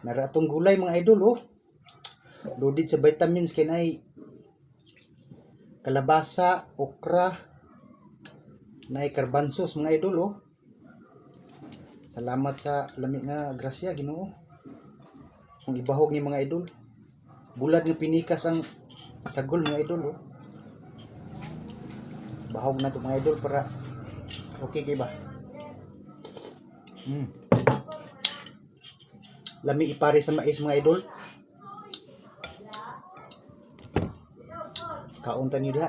Nara atong gulay mga idol oh. Loaded sa vitamins kinay kalabasa, okra, nay karbansos mga idol oh. Salamat sa lami nga grasya Ginoo. Ang ibahog ni mga idol. Bulad nga pinikas ang sagol mga idol oh. Bahog na to mga idol para okay kay ba? Lami ipare sa mais mga idol. Kaunta niyo diha.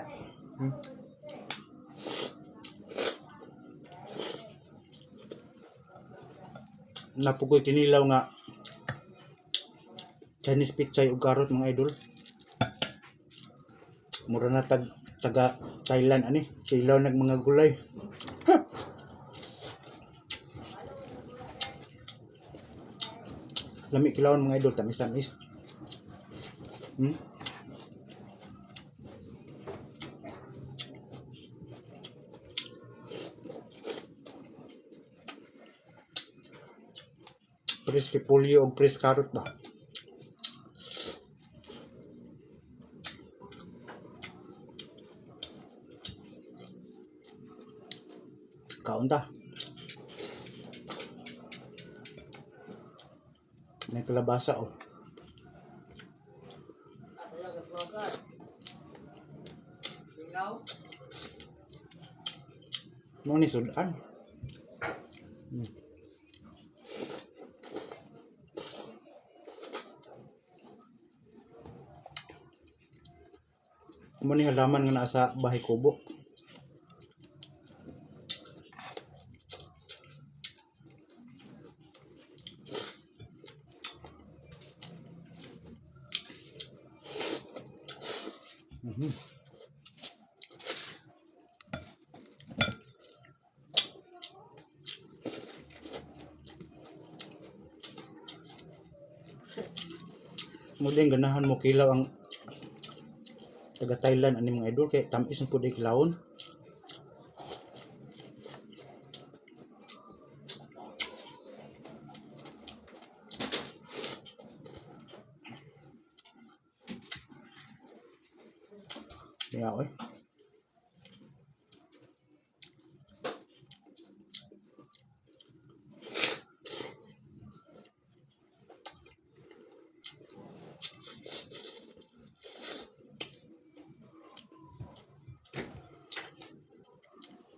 Napugoy kinilaw nga Chinese pichay ug karot mga idol. Mura na taga Thailand ani. Kilaw nag mga gulay. Lami kilawon mga idol, tamis-tamis. Pres repolyo o pres carrot ba? Kaunta. May kalabasa oh. Mo ni sudan. Mo ni halaman nga nasa bahay kubo. Muling ganahan mo kilaw ang taga Thailand ani mga idol kay tamis na pud kilawon. Ya oy.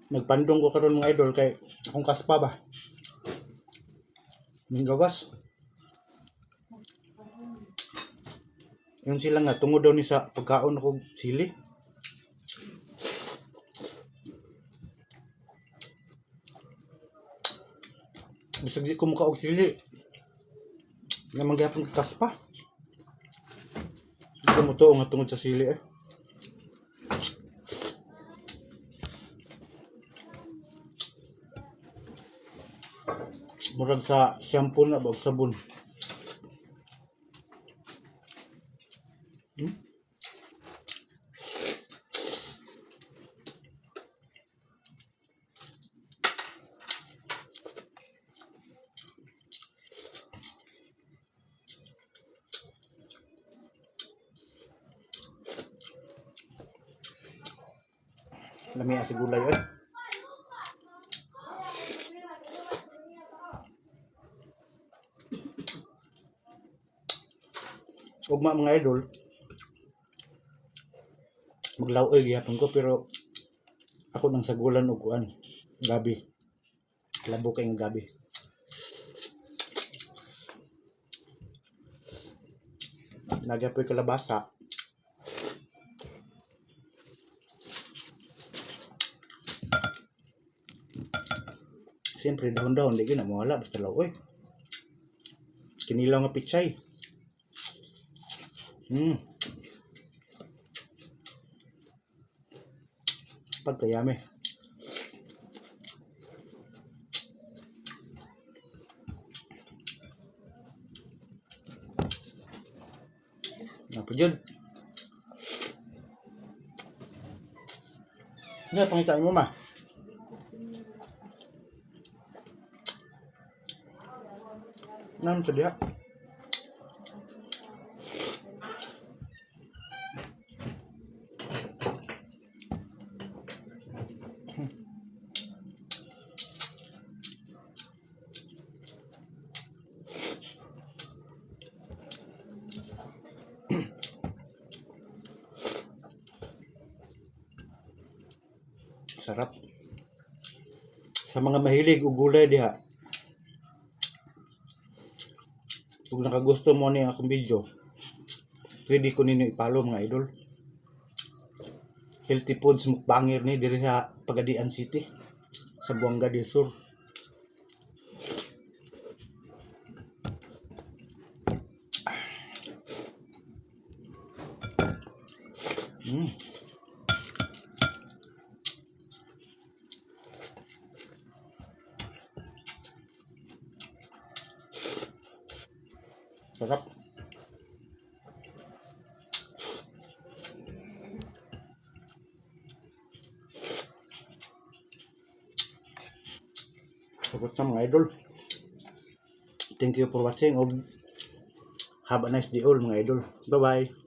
Nagpandong ko karon mga idol kay akong kaspa ba. Minggawas. Yun sila nga tungod daw ni sa pagkaon ako sili. Bisag di ko muka og sili. Nga mangyapon kaspa. Ito mo to nga tungod sa sili eh. Murag sa shampoo na bag sabon. Lami si gulay eh. Ugma mga idol, maglaoy gyapon ko pero ako nang sagulan og kuan, gabi. Labo kay ng gabi. Nagyapoy kalabasa. Siyempre dahon-dahon di gyud na mawala basta laoy. Kinilaw nga pichay. Pagkayami. Apa jud? Nga pangitain mo ma. Nam sa diha. Sarap. Sa mga mahilig og gulay diha, kung nakagusto mo ni akong video, pwede ko ninyo ipalo mga idol. Healthy Foods Mukbanger ni diri sa Pagadian City sa Buanga del Sur. Sarap. Sagot na mga idol. Thank you for watching. Have a nice day all mga idol. Bye bye.